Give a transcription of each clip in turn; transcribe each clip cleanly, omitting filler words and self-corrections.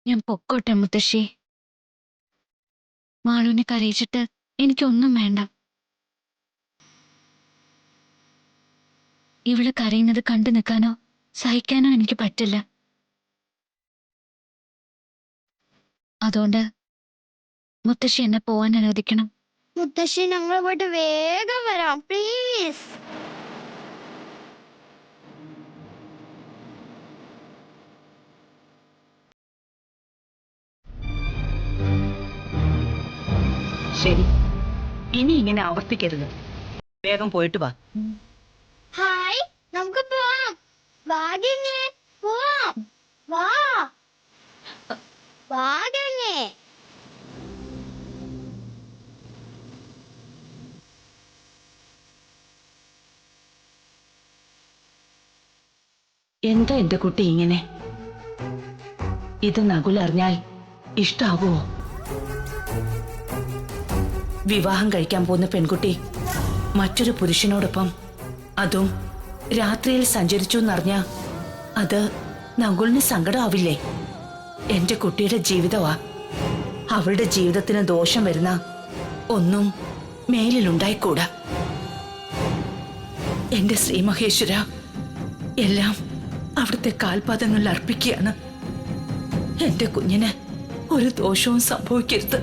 ഞാൻ പൊക്കോട്ടെ മുത്തശ്ശി. മാളുവിനെ കരയിച്ചിട്ട് എനിക്കൊന്നും വേണ്ട. ഇവള് കരയുന്നത് കണ്ടു നിൽക്കാനോ സഹിക്കാനോ എനിക്ക് പറ്റില്ല. അതുകൊണ്ട് മുത്തശ്ശി എന്നെ പോവാൻ അനുവദിക്കണം. മുത്തശ്ശി, ഞങ്ങൾ പോയിട്ട് വേഗം വരാം, പ്ലീസ്. ശരി, ഇനി ഇങ്ങനെ ആവർത്തിക്കരുത്. വേഗം പോയിട്ട് വാ. ഹായ്, നമുക്ക് പോവാം. വാഗങ്ങേ പോവാം. വാ വാഗങ്ങേ. എന്താ എന്റെ കുട്ടി ഇങ്ങനെ? ഇത് നകുൽ അറിഞ്ഞാൽ ഇഷ്ടാവോ? വിവാഹം കഴിക്കാൻ പോകുന്ന പെൺകുട്ടി മറ്റൊരു പുരുഷനോടൊപ്പം, അതും രാത്രിയിൽ സഞ്ചരിച്ചു എന്നറിഞ്ഞ അത് നകുലിന് സങ്കടമാവില്ലേ? എന്റെ കുട്ടിയുടെ ജീവിതമാ. അവളുടെ ജീവിതത്തിന് ദോഷം വരുന്ന ഒന്നും മേലിലുണ്ടായിക്കൂടാ. എന്റെ ശ്രീ മഹേശ്വര, എല്ലാം അവിടുത്തെ കാൽപാദങ്ങളിൽ അർപ്പിക്കുകയാണ്. എന്റെ കുഞ്ഞിന് ഒരു ദോഷവും സംഭവിക്കരുത്.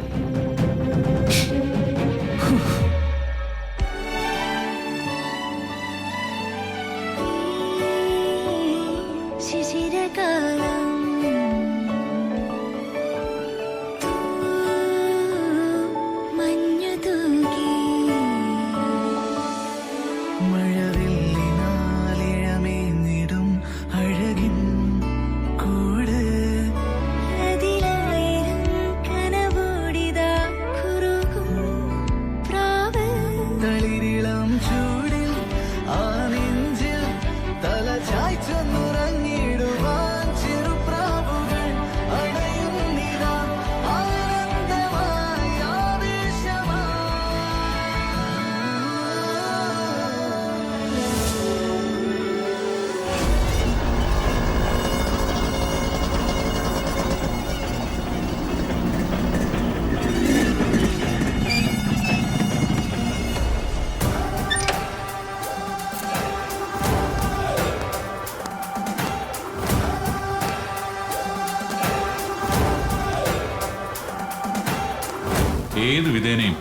ഏത് വിധേനയും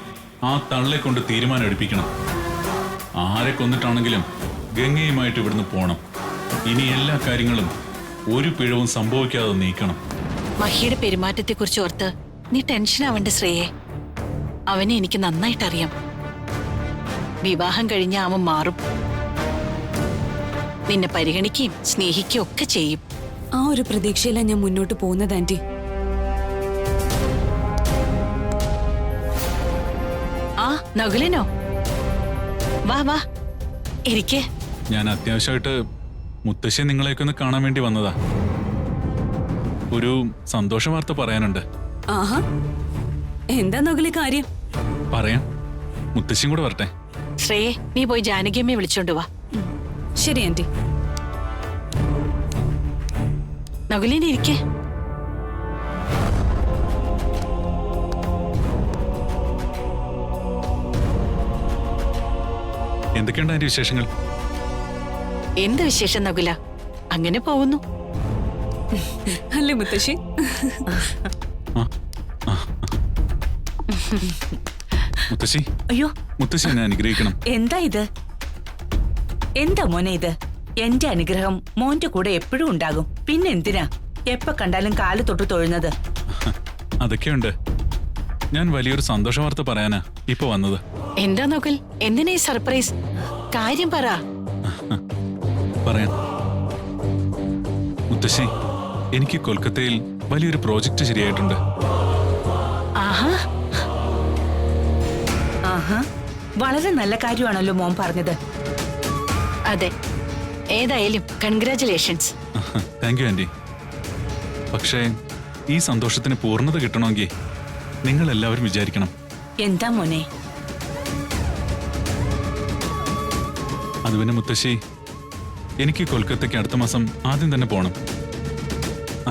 ആ തള്ളെ കൊണ്ട് തീരുമാനം എടുപ്പിക്കണം. ആരെ കൊന്നിട്ടാണെങ്കിലും ഗംഗയുമായിട്ട് ഇവിടുന്ന് പോണം. ഇനി എല്ലാ കാര്യങ്ങളും ഒരു പിഴവും സംഭവിക്കാതെ നീക്കണം. മഹിയുടെ പെരുമാറ്റത്തെക്കുറിച്ച് ഓർത്ത് നീ ടെൻഷൻ ആവണ്ട ശ്രേയെ. അവനെ എനിക്ക് നന്നായിട്ടറിയാം. വിവാഹം കഴിഞ്ഞ അവൻ മാറും. നിന്നെ പരിഗണിക്കുകയും സ്നേഹിക്കുകയും ഒക്കെ ചെയ്യും. ആ ഒരു പ്രതീക്ഷയിലാണ് ഞാൻ മുന്നോട്ട് പോകുന്നത് ആന്റി. ആ നകുലനോ? വാ വാ ഇരിക്കേ. ഞാൻ അത്യാവശ്യമായിട്ട് മുത്തശ്ശി നിങ്ങളെയൊക്കെ ഒന്ന് കാണാൻ വേണ്ടി വന്നതാ. ഒരു സന്തോഷ വാർത്ത പറയാനുണ്ട്. ആഹാ, എന്താ നകുലി കാര്യം? പറയാം, മുത്തശ്ശിയും കൂടെ വരട്ടെ. ശ്രേയെ, നീ പോയി ജാനകിയമ്മയെ വിളിച്ചോണ്ട് വാ. ശരി ആന്റി. നകുലിനെ ഇരിക്കേ. എന്തൊക്കെയുണ്ട് അതിന്റെ വിശേഷങ്ങൾ? എന്ത് വിശേഷം നകുല? അങ്ങനെ പോകുന്നു. അല്ലേ മുത്തശ്ശി? മുത്തശ്ശി, അയ്യോ, മുത്തശ്ശി എന്നെ അനുഗ്രഹിക്കണം. എന്താ ഇത്? എന്താ മോനെ ഇത്? എന്റെ അനുഗ്രഹം മോന്റെ കൂടെ എപ്പോഴും ഉണ്ടാകും. പിന്നെ എന്തിനാ എപ്പ കണ്ടാലും കാല് തൊട്ട് തൊഴുന്നത്? അതൊക്കെയുണ്ട്. ഞാൻ വലിയൊരു സന്തോഷ വാർത്ത പറയാനാ ഇപ്പൊ വന്നത്. എന്താ നകുൽ, എന്തിനാ ഈ സർപ്രൈസ്? കാര്യം പറ. പറയാം മുത്തശ്ശി, എനിക്ക് കൊൽക്കത്തയിൽ വലിയൊരു പ്രോജക്റ്റ് ശരിയായിട്ടുണ്ട്. ആഹാ ആഹാ, വളരെ നല്ല കാര്യമാണല്ലോ മോൻ പറഞ്ഞത്. അതെ, ഏതായാലും കൺഗ്രാറ്റുലേഷൻസ്. Thank you aunty. പക്ഷേ ഈ സന്തോഷത്തിന് പൂർണ്ണത കിട്ടണമെങ്കിൽ നിങ്ങൾ എല്ലാവരും വിചാരിക്കണം. എന്താ മോനെ? അത് പിന്നെ മുത്തശ്ശി, എനിക്ക് കൊൽക്കത്തയ്ക്ക് അടുത്ത മാസം ആദ്യം തന്നെ പോകണം.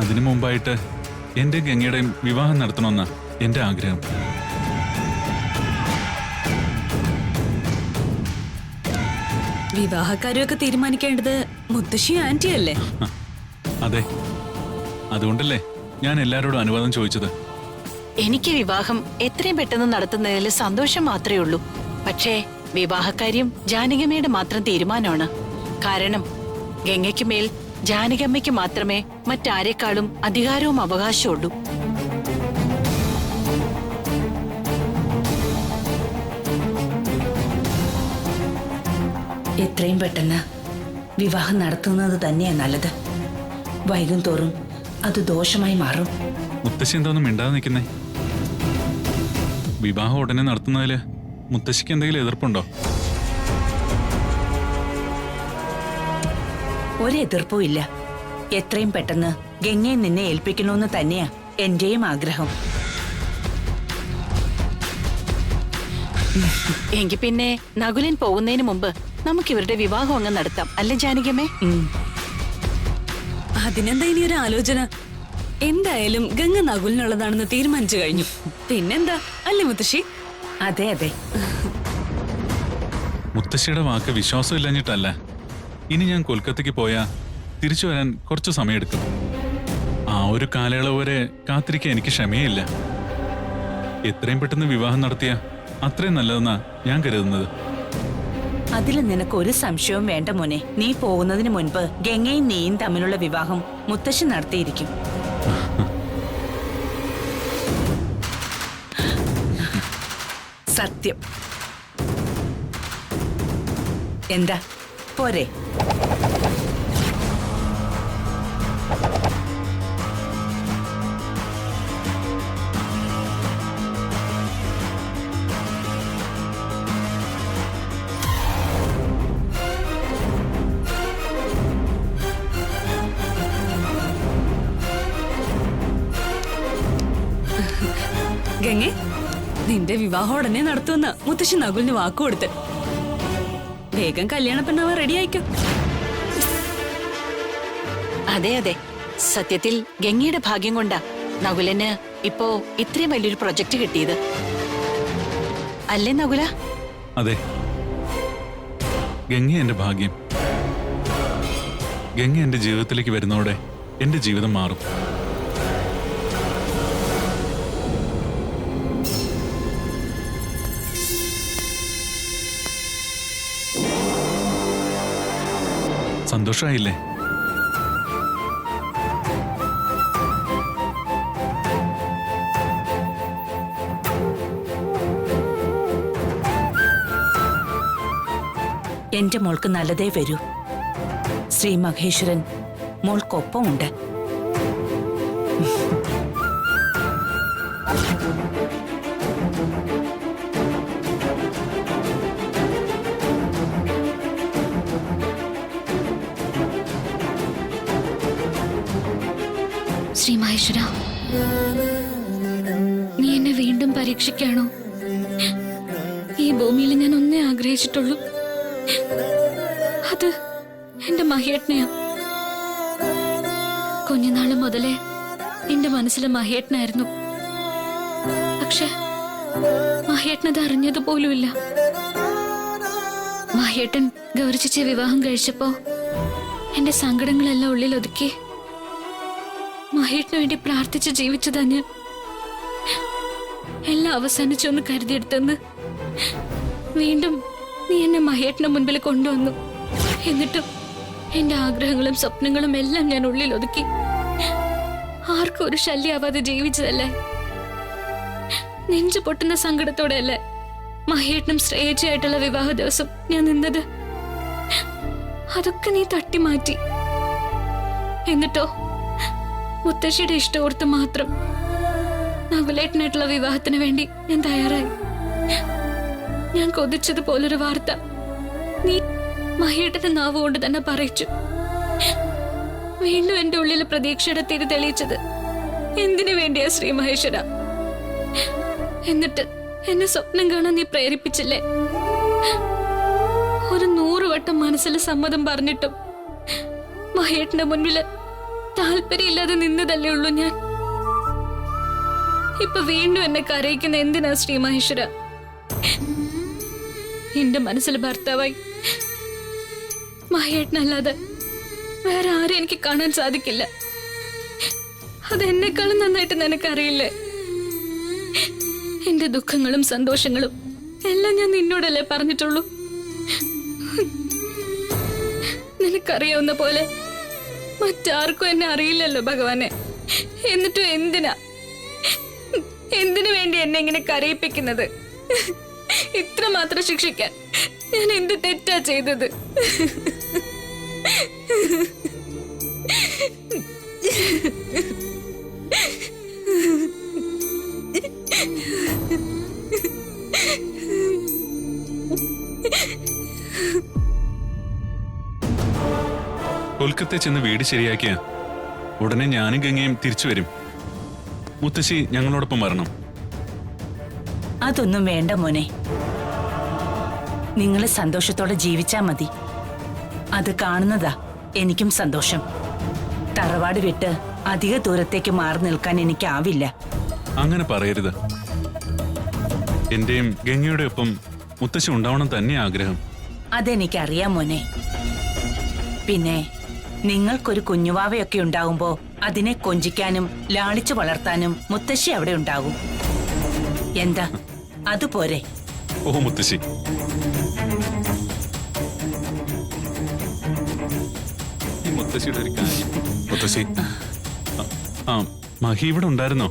അതിനു മുമ്പായിട്ട് എന്റെ ഗംഗയുടെയും വിവാഹം നടത്തണമെന്ന എന്റെ ആഗ്രഹം. വിവാഹക്കാര്യമൊക്കെ തീരുമാനിക്കേണ്ടത് മുത്തശ്ശി ആന്റി അല്ലേ? അതെ, അതുകൊണ്ടല്ലേ ഞാൻ എല്ലാരോടും അനുവാദം ചോദിച്ചത്. എനിക്ക് വിവാഹം എത്രയും പെട്ടെന്ന് നടത്തുന്നതിൽ സന്തോഷം മാത്രമേ ഉള്ളൂ. പക്ഷേ വിവാഹക്കാര്യം ജാനകിയമ്മയുടെ മാത്രം തീരുമാനമാണ്. കാരണം ഗംഗയ്ക്ക് മേൽ ജാനകിയമ്മയ്ക്ക് മാത്രമേ മറ്റാരെക്കാളും അധികാരവും അവകാശവും ഉള്ളൂ. എത്രയും പെട്ടെന്ന് വിവാഹം നടത്തുന്നത് തന്നെയാണ് നല്ലത്. വൈകും തോറും അത് ദോഷമായി മാറും. മുത്തശ്ശി എന്തോന്നും മിണ്ടാതെ നിൽക്കുന്നേ? വിവാഹം ഉടനെ നടത്തുന്നതില് മുത്തശ്ശിക്ക് എന്തെങ്കിലും എതിർപ്പുണ്ടോ? ഒരു എതിർപ്പും ഇല്ല. എത്രയും പെട്ടെന്ന് ഗംഗയെ നിന്നെ ഏൽപ്പിക്കണമെന്ന് തന്നെയാ എന്റെയും ആഗ്രഹം. എങ്കിൽ പിന്നെ നകുലൻ പോകുന്നതിന് മുമ്പ് നമുക്ക് ഇവരുടെ വിവാഹം അങ്ങ് നടത്താം, അല്ലേ ജാനകിയമ്മേ? അതിനെന്താ ഇനി ഒരു ആലോചന? എന്തായാലും ഗംഗ നകുലിനുള്ളതാണെന്ന് തീരുമാനിച്ചു കഴിഞ്ഞു. പിന്നെന്താ, അല്ലേ മുത്തശ്ശി? അതെ അതെ. മുത്തശ്ശിയുടെ വാക്ക് വിശ്വാസം ഇല്ലഞ്ഞിട്ടല്ല. ഇനി ഞാൻ കൊൽക്കത്തയ്ക്ക് പോയാ തിരിച്ചു വരാൻ കുറച്ച് സമയമെടുക്കും. ആ ഒരു കാലയളവ് വരെ കാത്തിരിക്കാൻ എനിക്ക് ക്ഷമയില്ല. എത്രയും പെട്ടെന്ന് വിവാഹം നടത്തിയ അത്രയും നല്ലതെന്നാ ഞാൻ കരുതുന്നത്. അതിൽ നിനക്ക് ഒരു സംശയവും വേണ്ട മോനെ. നീ പോകുന്നതിന് മുൻപ് ഗംഗയും നീയും തമ്മിലുള്ള വിവാഹം മുത്തശ്ശി നടത്തിയിരിക്കും. സത്യം. എന്താ പോരെ? ഗംഗെ, നിന്റെ വിവാഹം ഉടനെ നടത്തുമെന്ന് മുത്തശ്ശി നകുലിന് വാക്കുകൊടുത്ത്. വേഗം കല്യാണ പെണ്ണാവാൻ റെഡി ആയിക്കോ. അതെ അതെ, സത്യത്തിൽ ഗംഗയുടെ ഭാഗ്യം കൊണ്ടാ നകുലന് ഇപ്പോ ഇത്രയും വലിയൊരു പ്രൊജക്ട് കിട്ടിയത്, അല്ലേ നകുല? അതെ, ഗംഗ എന്റെ ഭാഗ്യം. ഗംഗ എന്റെ ജീവിതത്തിലേക്ക് വരുന്നതോടെ എന്റെ ജീവിതം മാറും. സന്തോഷമായില്ലേ? എന്റെ മോൾക്ക് നല്ലതേ വരൂ. ശ്രീ മഹേശ്വരൻ മോൾക്കൊപ്പമുണ്ട്. ശ്രീ മഹേശ്വര, നീ എന്നെ വീണ്ടും പരീക്ഷിക്കാണോ? ഈ ഭൂമിയിൽ ഞാൻ ഒന്നേ ആഗ്രഹിച്ചിട്ടുള്ളൂ, അത് എന്റെ മഹേട്ടനെയാ. കുഞ്ഞുനാള് മുതലേ എന്റെ മനസ്സിൽ മഹേട്ടനായിരുന്നു. പക്ഷെ മഹേട്ടനത് അറിഞ്ഞതുപോലുമില്ല. മഹേട്ടൻ ഗൗരിച്ചേച്ചിയെ വിവാഹം കഴിച്ചപ്പോ എന്റെ സങ്കടങ്ങളെല്ലാം ഉള്ളിൽ ഒതുക്കി മഹേട്ടന് വേണ്ടി പ്രാർത്ഥിച്ച് ജീവിച്ചതാ ഞാൻ. എല്ലാം അവസാനിച്ചൊന്ന് കരുതിയെടുത്തെന്ന് വീണ്ടും നീ എന്നെ മഹേട്ടന് മുൻപിൽ കൊണ്ടുവന്നു. എന്നിട്ടും എന്റെ ആഗ്രഹങ്ങളും സ്വപ്നങ്ങളും എല്ലാം ഞാൻ ഉള്ളിൽ ഒതുക്കി ആർക്കും ഒരു ശല്യാവാതെ ജീവിച്ചതല്ലേ. നെഞ്ചു പൊട്ടുന്ന സങ്കടത്തോടെയല്ലേ മഹേട്ടനും ശ്രേയച്ചയായിട്ടുള്ള വിവാഹ ദിവസം ഞാൻ നിന്നത്. അതൊക്കെ നീ തട്ടിമാറ്റി. എന്നിട്ടോ മുത്തശ്ശിയുടെ ഇഷ്ടോർത്ത് മാത്രം നകുലേട്ടനായിട്ടുള്ള വിവാഹത്തിന് വേണ്ടി ഞാൻ തയ്യാറായി. ഞാൻ കൊതിച്ചതുപോലൊരു വാർത്ത നീ മഹേട്ടന്റെ നാവ് കൊണ്ട് തന്നെ പറയിച്ചു. വീണ്ടും എന്റെ ഉള്ളിലെ പ്രതീക്ഷയുടെ തിരി തെളിയിച്ചത് എന്തിനു വേണ്ടിയാ ശ്രീ മഹേശ്വര? എന്നിട്ട് എന്നെ സ്വപ്നം കാണാൻ നീ പ്രേരിപ്പിച്ചില്ലേ? ഒരു 100 വട്ടം മനസ്സിൽ സമ്മതം പറഞ്ഞിട്ടും മഹേട്ടന്റെ മുൻപില് താല്പര്യമില്ലാതെ നിന്നതല്ലേ ഉള്ളൂ ഞാൻ. ഇപ്പൊ വീണ്ടും എന്നെ കരയിക്കുന്ന എന്തിനാ ശ്രീ മഹേശ്വര? എന്റെ മനസ്സിൽ ഭർത്താവായി മഹേട്ടനല്ലാതെ വേറെ ആരും എനിക്ക് കാണാൻ സാധിക്കില്ല. അതെന്നെക്കാളും നന്നായിട്ട് നിനക്കറിയില്ലേ? എന്റെ ദുഃഖങ്ങളും സന്തോഷങ്ങളും എല്ലാം ഞാൻ നിന്നോടല്ലേ പറഞ്ഞിട്ടുള്ളൂ. നിനക്കറിയാവുന്ന പോലെ മറ്റാർക്കും എന്നെ അറിയില്ലല്ലോ ഭഗവാനെ. എന്നിട്ടും എന്തിനു വേണ്ടി എന്നെ ഇങ്ങനെ കരയിപ്പിക്കുന്നത്? ഇത്രമാത്രം ശിക്ഷിക്കാൻ ഞാൻ എന്ത് തെറ്റാ ചെയ്തത്? കൊൽക്കത്ത ചെന്ന് വീട് ശരിയാക്കിയ ഉടനെ ഞാനും ഗംഗയും തിരിച്ചു വരും. മുത്തശ്ശി ഞങ്ങളോടൊപ്പം വരണം. അതൊന്നും വേണ്ട മോനെ. നിങ്ങള് സന്തോഷത്തോടെ ജീവിച്ചാ മതി. അത് കാണുന്നതാ എനിക്കും സന്തോഷം. തറവാട് വിട്ട് അധിക ദൂരത്തേക്ക് മാറി നിൽക്കാൻ എനിക്കാവില്ല. അങ്ങനെ പറയരുത്. എന്റെയും ഗംഗയുടെ ഒപ്പം മുത്തശ്ശി ഉണ്ടാവണം തന്നെ ആഗ്രഹം. അതെനിക്കറിയാം മോനെ. പിന്നെ നിങ്ങൾക്കൊരു കുഞ്ഞുവാവയൊക്കെ ഉണ്ടാവുമ്പോ അതിനെ കൊഞ്ചിക്കാനും ലാളിച്ചു വളർത്താനും മുത്തശ്ശി അവിടെ ഉണ്ടാകും. എന്താ അതുപോരെ? ഓ മുത്തശ്ശി, ഈ മുത്തശ്ശിയുടെ ഒരു കാര്യം. മുത്തശ്ശി, ആ മഹി ഇവിടെ ഉണ്ടായിരുന്നോ?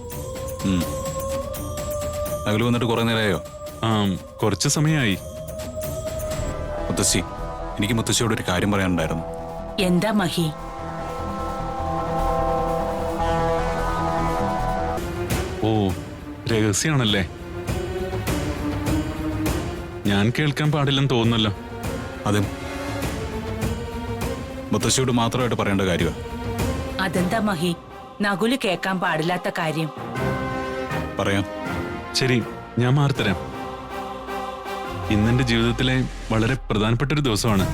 അകല് വന്നിട്ട് കുറെ നേരമായോ? ആ കുറച്ച് സമയമായി. മുത്തശ്ശി, എനിക്ക് മുത്തശ്ശിയോട് ഒരു കാര്യം പറയാനുണ്ടായിരുന്നു. എന്താ മഹി? ഓ രഹസ്യാണല്ലേ? ഞാൻ കേൾക്കാൻ പാടില്ലെന്ന് തോന്നുന്നല്ലോ. അത് മുത്തശ്ശിയോട് മാത്രമായിട്ട് പറയേണ്ട കാര്യമാണ്. അതെന്താ മഹി നകുല് കേൾക്കാൻ പാടില്ലാത്ത കാര്യം? പറയാം. ശരി, ഞാൻ മാറിത്തരാം. ഇന്നെന്റെ ജീവിതത്തിലെ വളരെ പ്രധാനപ്പെട്ട ഒരു ദിവസമാണ്.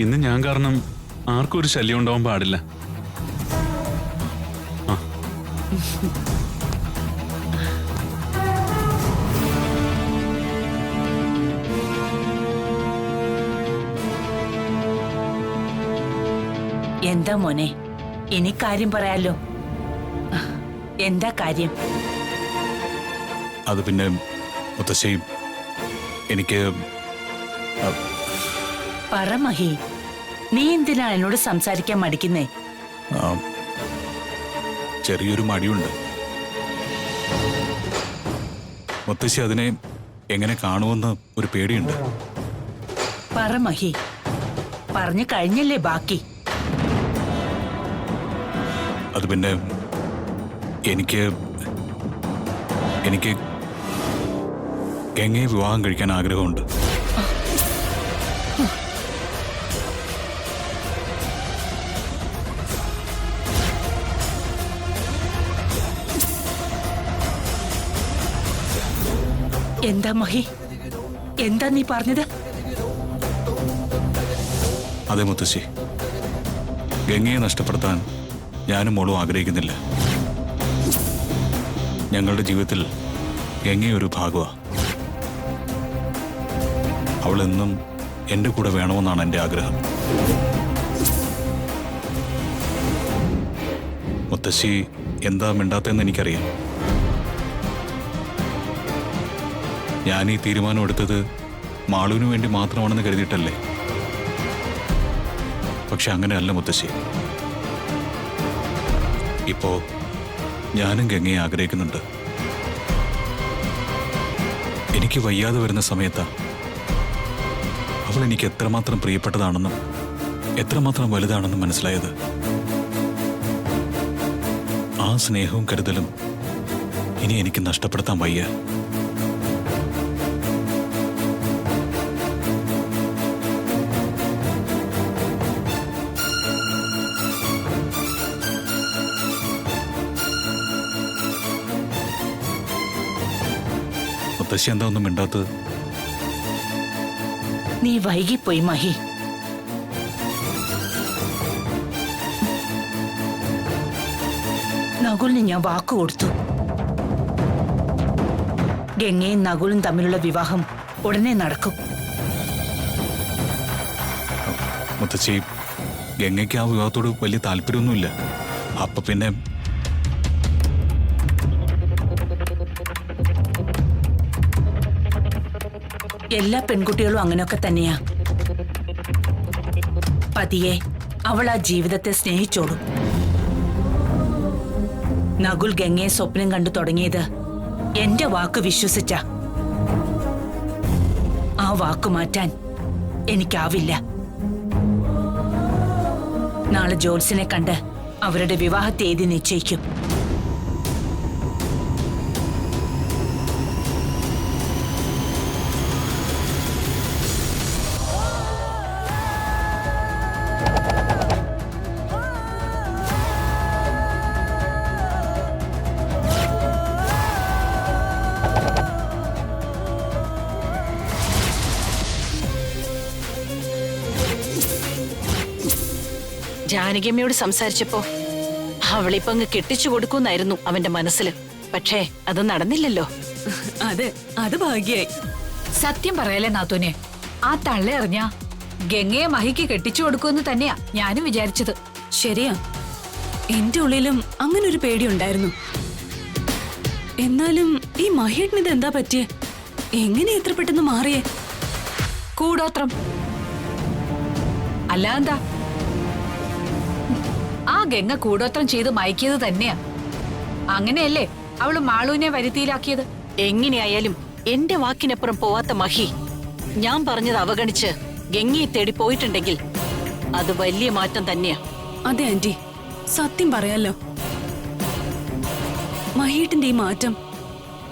ഇന്ന് ഞാൻ കാരണം ആർക്കും ഒരു ശല്യം ഉണ്ടാവാൻ പാടില്ല. ആ എന്താ മോനെ, ഇനി കാര്യം പറയാലോ. എന്താ കാര്യം? അത് പിന്നെ മുത്തശ്ശി, എനിക്ക് പറ മഹി, നീ എന്തിനാ എന്നോട് സംസാരിക്കാൻ മടിക്കുന്നേ? ചെറിയൊരു മടിയുണ്ട്. മുത്തശ്ശി അതിനെ എങ്ങനെ കാണുമെന്ന് ഒരു പേടിയുണ്ട്. പറ മഹി, പറഞ്ഞു കഴിഞ്ഞല്ലേ ബാക്കി? അത് പിന്നെ എനിക്ക് ഗംഗയെ വിവാഹം കഴിക്കാൻ ആഗ്രഹമുണ്ട്. എന്താ മഹി, എന്താ നീ പറഞ്ഞത്? അതെ മുത്തശ്ശി, ഗംഗയെ നഷ്ടപ്പെടുത്താൻ ഞാനും മോളും ആഗ്രഹിക്കുന്നില്ല. ഞങ്ങളുടെ ജീവിതത്തിൽ ഗംഗയൊരു ഭാഗമാണ്. അവൾ എന്നും എൻ്റെ കൂടെ വേണമെന്നാണ് എൻ്റെ ആഗ്രഹം. മുത്തശ്ശി എന്താ മിണ്ടാത്തെന്ന് എനിക്കറിയാം. ഞാൻ ഈ തീരുമാനം എടുത്തത് മാളുവിന് വേണ്ടി മാത്രമാണെന്ന് കരുതിയിട്ടല്ലേ? പക്ഷെ അങ്ങനെയല്ല മുത്തശ്ശി. ഇപ്പോ ഞാനും ഗംഗയെ ആഗ്രഹിക്കുന്നുണ്ട്. എനിക്ക് വയ്യാതെ വരുന്ന സമയത്താ അവൾ എനിക്ക് എത്രമാത്രം പ്രിയപ്പെട്ടതാണെന്നും എത്രമാത്രം വലുതാണെന്നും മനസ്സിലായത്. ആ സ്നേഹവും കരുതലും ഇനി എനിക്ക് നഷ്ടപ്പെടുത്താൻ വയ്യ. മുത്തശ്ശി എന്താ ഒന്നും മിണ്ടാത്തത്? നീ വൈകിപ്പോയി മഹി. നകുലിന് ഞാൻ വാക്ക് കൊടുത്തു. ഗംഗയും നകുലും തമ്മിലുള്ള വിവാഹം ഉടനെ നടക്കും. മുത്തശ്ശി, ഗംഗയ്ക്ക് ആ വിവാഹത്തോട് വലിയ താല്പര്യമൊന്നുമില്ല. അപ്പൊ പിന്നെ എല്ലാ പെൺകുട്ടികളും അങ്ങനെയൊക്കെ തന്നെയാ. പതിയെ അവൾ ആ ജീവിതത്തെ സ്നേഹിച്ചോടും. നകുൽ ഗംഗയെ സ്വപ്നം കണ്ടു തുടങ്ങിയത് എന്റെ വാക്ക് വിശ്വസിച്ച. ആ വാക്ക് മാറ്റാൻ എനിക്കാവില്ല. നാളെ ജോത്സ്യനെ കണ്ട് അവരുടെ വിവാഹ തീയതി നിശ്ചയിക്കും. ജാനകിയമ്മയോട് സംസാരിച്ചപ്പോ അവളിപ്പോ അങ്ങ് കെട്ടിച്ചു കൊടുക്കുന്നായിരുന്നു അവന്റെ മനസ്സിൽ. പക്ഷേ അത് നടന്നില്ലല്ലോ. അതെ, അത് ഭാഗ്യായി. സത്യം പറയലേ നാത്തൂനെ, ആ തള്ളെ അറിഞ്ഞ ഗംഗയെ മഹിക്ക് കെട്ടിച്ചു കൊടുക്കുമെന്ന് തന്നെയാ ഞാനും വിചാരിച്ചത്. ശരിയാ, എന്റെ ഉള്ളിലും അങ്ങനെ ഒരു പേടിയുണ്ടായിരുന്നു. എന്നാലും ഈ മഹേട്ടിന് ഇത് എന്താ പറ്റിയേ? എങ്ങനെ എത്ര പെട്ടെന്ന് മാറിയേ? കൂടോത്രം അല്ല എന്താ? ആ ഗംഗ കൂടോത്രം ചെയ്ത് മയക്കിയത് തന്നെയാ. അങ്ങനെയല്ലേ അവള് മാളുവിനെ വരുത്തിയിലാക്കിയത്? എങ്ങനെയായാലും എന്റെ വാക്കിനപ്പുറം പോവാത്ത മഹി ഞാൻ പറഞ്ഞത് അവഗണിച്ച് ഗംഗയെ തേടി പോയിട്ടുണ്ടെങ്കിൽ അത് വലിയ മാറ്റം തന്നെയാ. അതെ ആന്റി, സത്യം പറയാലോ, മഹേട്ടിന്റെ ഈ മാറ്റം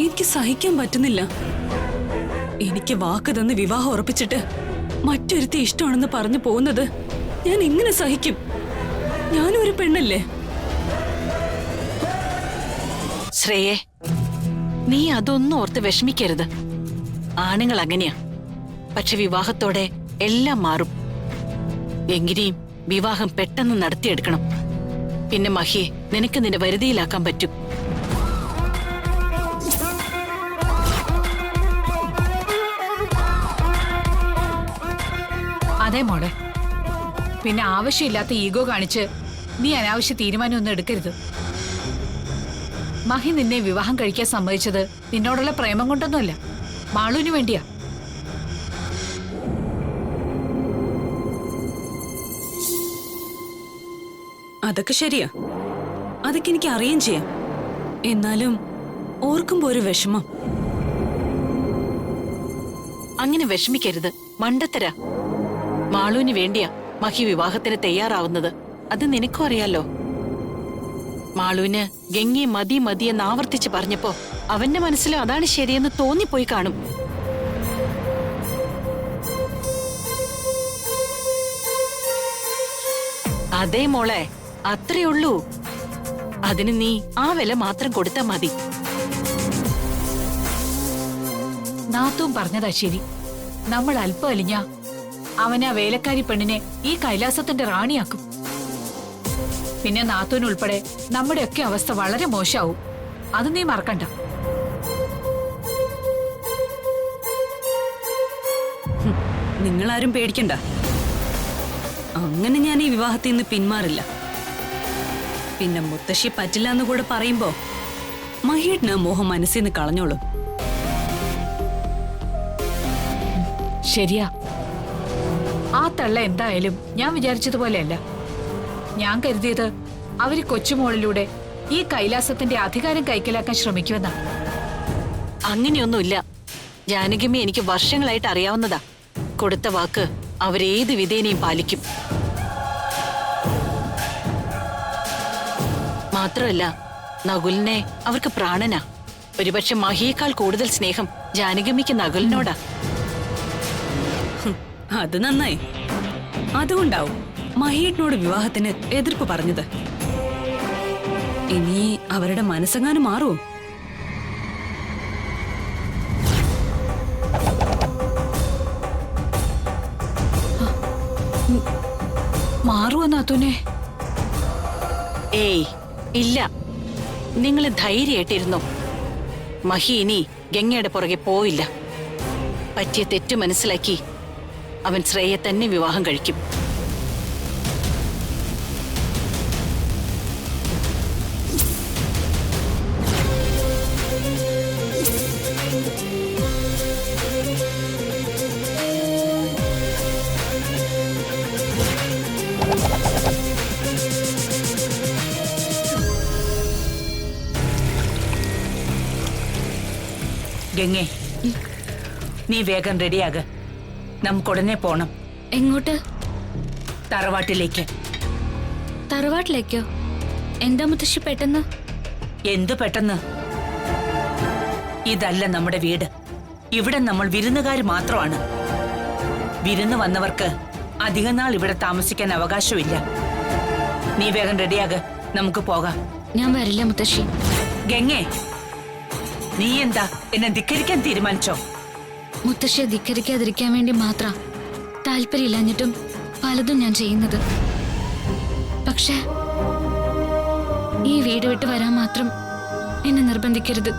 എനിക്ക് സഹിക്കാൻ പറ്റുന്നില്ല. എനിക്ക് വാക്ക് തന്ന് വിവാഹം ഉറപ്പിച്ചിട്ട് മറ്റൊരുത്തി ഇഷ്ടമാണെന്ന് പറഞ്ഞു പോകുന്നത് ഞാൻ എങ്ങനെ സഹിക്കും? ഞാനും ഒരു പെണ്ണല്ലേ. ശ്രേയേ, നീ അതൊന്നും ഓർത്ത് വിഷമിക്കരുത്. ആണുങ്ങൾ അങ്ങനെയാ. പക്ഷെ വിവാഹത്തോടെ എല്ലാം മാറും. എങ്ങനെയും വിവാഹം പെട്ടെന്ന് നടത്തിയെടുക്കണം. പിന്നെ മഹിയെ നിനക്ക് നിന്റെ വരുതിയിലാക്കാൻ പറ്റും. അതെ മോളെ, പിന്നെ ആവശ്യമില്ലാത്ത ഈഗോ കാണിച്ച് നീ അനാവശ്യ തീരുമാനമൊന്നും എടുക്കരുത്. മഹി നിന്നെ വിവാഹം കഴിക്കാൻ സമ്മതിച്ചത് നിന്നോടുള്ള പ്രേമം കൊണ്ടൊന്നുമല്ല, മാളുവിന് വേണ്ടിയാ. അതൊക്കെ ശരിയാ, അതൊക്കെ എനിക്ക് അറിയാൻ ചെയ്യാം. എന്നാലും ഓർക്കുമ്പോ ഒരു വിഷമം. അങ്ങനെ വിഷമിക്കരുത്, മണ്ടത്തര. മാളുവിന് വേണ്ടിയാ മഹി വിവാഹത്തിന് തയ്യാറാവുന്നത്. അത് നിനക്കും അറിയാലോ. മാളുവിന് ഗംഗയെ മതി മതിയെന്ന് ആവർത്തിച്ച് പറഞ്ഞപ്പോ അവന്റെ മനസ്സിൽ അതാണ് ശരിയെന്ന് തോന്നിപ്പോയി കാണും. അതേ മോളെ, അത്രേ ഉള്ളൂ. അതിന് നീ ആ വില മാത്രം കൊടുത്താ മതി. നാത്തും പറഞ്ഞതാ ശരി. നമ്മൾ അല്പം അലിഞ്ഞ അവനെ ആ വേലക്കാരി പെണ്ണിനെ ഈ കൈലാസത്തിന്റെ റാണിയാക്കും. പിന്നെ നാത്തൂനുൾപ്പെടെ നമ്മുടെയൊക്കെ അവസ്ഥ വളരെ മോശമാവും. അത് നീ മറക്കണ്ട. നിങ്ങളാരും പേടിക്കണ്ട, അങ്ങനെ ഞാൻ ഈ വിവാഹത്തിൽ നിന്ന് പിന്മാറില്ല. പിന്നെ മുത്തശ്ശി പറ്റില്ല എന്ന് കൂടെ പറയുമ്പോ മഹേട്ടിന് മോഹം മനസ്സിൽ നിന്ന് കളഞ്ഞോളും. ശരിയാ, ആ തള്ള എന്തായാലും ഞാൻ വിചാരിച്ചതുപോലെയല്ല. ഞാൻ കരുതിയത് അവര് കൊച്ചുമോളിലൂടെ ഈ കൈലാസത്തിന്റെ അധികാരം കൈക്കലാക്കാൻ ശ്രമിക്കുമെന്നാ. അങ്ങനെയൊന്നുമില്ല. ജാനകിയമ്മ എനിക്ക് വർഷങ്ങളായിട്ട് അറിയാവുന്നതാ. കൊടുത്ത വാക്ക് അവരേത് വിധേനയും പാലിക്കും. മാത്രമല്ല, നകുലിനെ അവർക്ക് പ്രാണനാ. ഒരുപക്ഷെ മഹിയേക്കാൾ കൂടുതൽ സ്നേഹം ജാനകിയമ്മയ്ക്ക് നകുലിനോടാ. അത് നന്നായി. അതുകൊണ്ടാവും മഹേട്ടിനോട് വിവാഹത്തിന് എതിർപ്പ് പറഞ്ഞത്. ഇനി അവരുടെ മനസ്സെങ്ങാനും മാറുമോ? മാറുവോ നാത്തൂനെ? ഏയ് ഇല്ല. നിങ്ങൾ ധൈര്യമായിട്ടിരുന്നോ. മഹി ഇനി ഗംഗയുടെ പുറകെ പോയില്ല. പറ്റിയ തെറ്റ് മനസ്സിലാക്കി അവൻ ശ്രേയെ തന്നെ വിവാഹം കഴിക്കും. ഗംഗേ, നീ വേഗം റെഡിയാക. നമുക്കുടനെ പോണം. എങ്ങോട്ട്? തറവാട്ടിലേക്ക്. തറവാട്ടിലേക്കോ? എന്താ മുത്തശ്ശി പെട്ടെന്ന്? എന്തു പെട്ടെന്ന്? ഇതല്ല നമ്മുടെ വീട്. ഇവിടെ നമ്മൾ വിരുന്നുകാർ മാത്രമാണ്. വിരുന്ന് വന്നവർക്ക് അധികം നാൾ ഇവിടെ താമസിക്കാൻ അവകാശമില്ല. നീ വേഗം റെഡിയാക, നമുക്ക് പോകാം. ഞാൻ വരില്ല മുത്തശ്ശി. ഗംഗേ, നീ എന്താ എന്നെ ധിക്കരിക്കാൻ തീരുമാനിച്ചോ? മുത്തശ്ശിയെ ധിക്കരിക്കാതിരിക്കാൻ വേണ്ടി മാത്രം താല്പര്യമില്ലാഞ്ഞിട്ടും പലതും ഞാൻ ചെയ്യുന്നത്. പക്ഷേ ഈ വീട് വിട്ട് വരാൻ മാത്രം എന്നെ നിർബന്ധിക്കരുത്.